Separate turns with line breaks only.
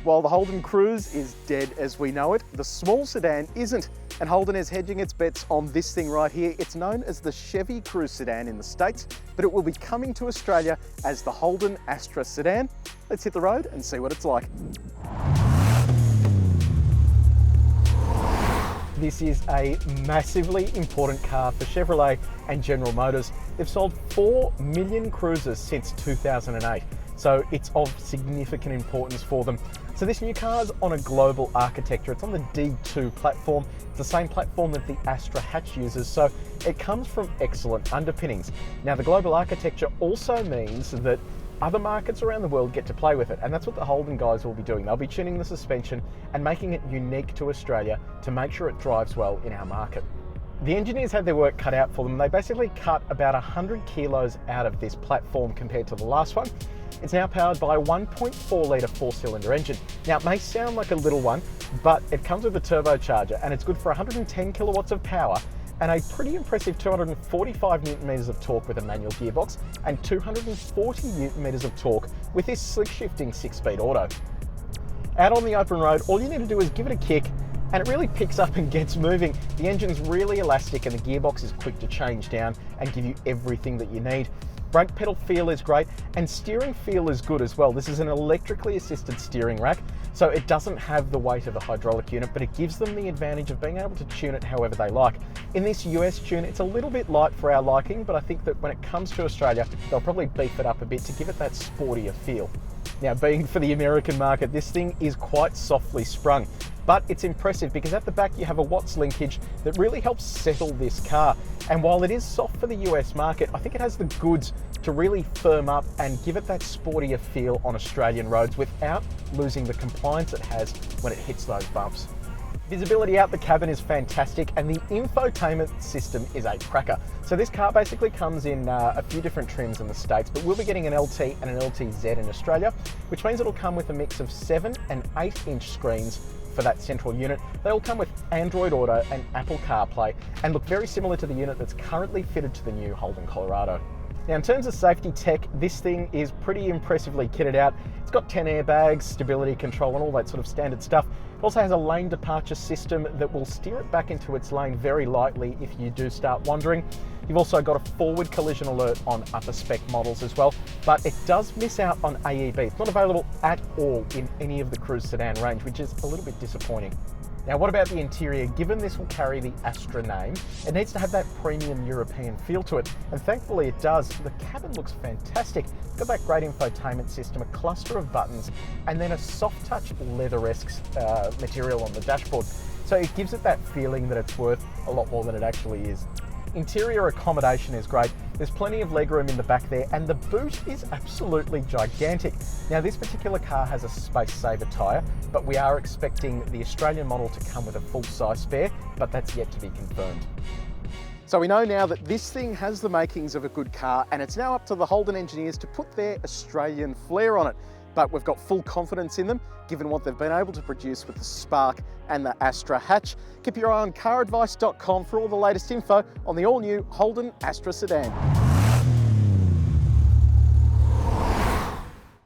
While the Holden Cruze is dead as we know it, the small sedan isn't, and Holden is hedging its bets on this thing right here. It's known as the Chevy Cruze sedan in the States, but it will be coming to Australia as the Holden Astra sedan. Let's hit the road and see what it's like. This is a massively important car for Chevrolet and General Motors. They've sold 4 million Cruzes since 2008, so it's of significant importance for them. So this new car is on a global architecture. It's on the D2 platform. It's the same platform that the Astra hatch uses, so it comes from excellent underpinnings. Now, the global architecture also means that other markets around the world get to play with it, and that's what the Holden guys will be doing. They'll be tuning the suspension and making it unique to Australia to make sure it drives well in our market. The engineers had their work cut out for them. They basically cut about 100 kilos out of this platform compared to the last one. It's now powered by a 1.4 litre 4-cylinder engine. Now, it may sound like a little one, but it comes with a turbocharger and it's good for 110 kilowatts of power and a pretty impressive 245 newton meters of torque with a manual gearbox and 240 newton meters of torque with this slick shifting 6-speed auto. Out on the open road, all you need to do is give it a kick and it really picks up and gets moving. The engine's really elastic and the gearbox is quick to change down and give you everything that you need. Brake pedal feel is great and steering feel is good as well. This is an electrically assisted steering rack, so it doesn't have the weight of a hydraulic unit, but it gives them the advantage of being able to tune it however they like. In this US tune, it's a little bit light for our liking, but I think that when it comes to Australia, they'll probably beef it up a bit to give it that sportier feel. Now, being for the American market, this thing is quite softly sprung, but it's impressive because at the back you have a Watts linkage that really helps settle this car. And while it is soft for the US market, I think it has the goods to really firm up and give it that sportier feel on Australian roads without losing the compliance it has when it hits those bumps. Visibility out the cabin is fantastic and the infotainment system is a cracker. So this car basically comes in a few different trims in the States, but we'll be getting an LT and an LTZ in Australia, which means it'll come with a mix of 7 and 8-inch screens for that central unit. They all come with Android Auto and Apple CarPlay and look very similar to the unit that's currently fitted to the new Holden Colorado. Now, in terms of safety tech, this thing is pretty impressively kitted out. It's got 10 airbags, stability control and all that sort of standard stuff. It also has a lane departure system that will steer it back into its lane very lightly if you do start wandering. You've also got a forward collision alert on upper spec models as well, but it does miss out on AEB. It's not available at all in any of the Cruze sedan range, which is a little bit disappointing. Now, what about the interior? Given this will carry the Astra name, it needs to have that premium European feel to it, and thankfully it does. The cabin looks fantastic. It's got that great infotainment system, a cluster of buttons, and then a soft-touch leather-esque material on the dashboard. So it gives it that feeling that it's worth a lot more than it actually is. Interior accommodation is great. There's plenty of legroom in the back there, and the boot is absolutely gigantic. Now, this particular car has a space saver tyre, but we are expecting the Australian model to come with a full-size spare, but that's yet to be confirmed. So we know now that this thing has the makings of a good car, and it's now up to the Holden engineers to put their Australian flair on it. But we've got full confidence in them, given what they've been able to produce with the Spark and the Astra hatch. Keep your eye on CarAdvice.com for all the latest info on the all-new Holden Astra sedan.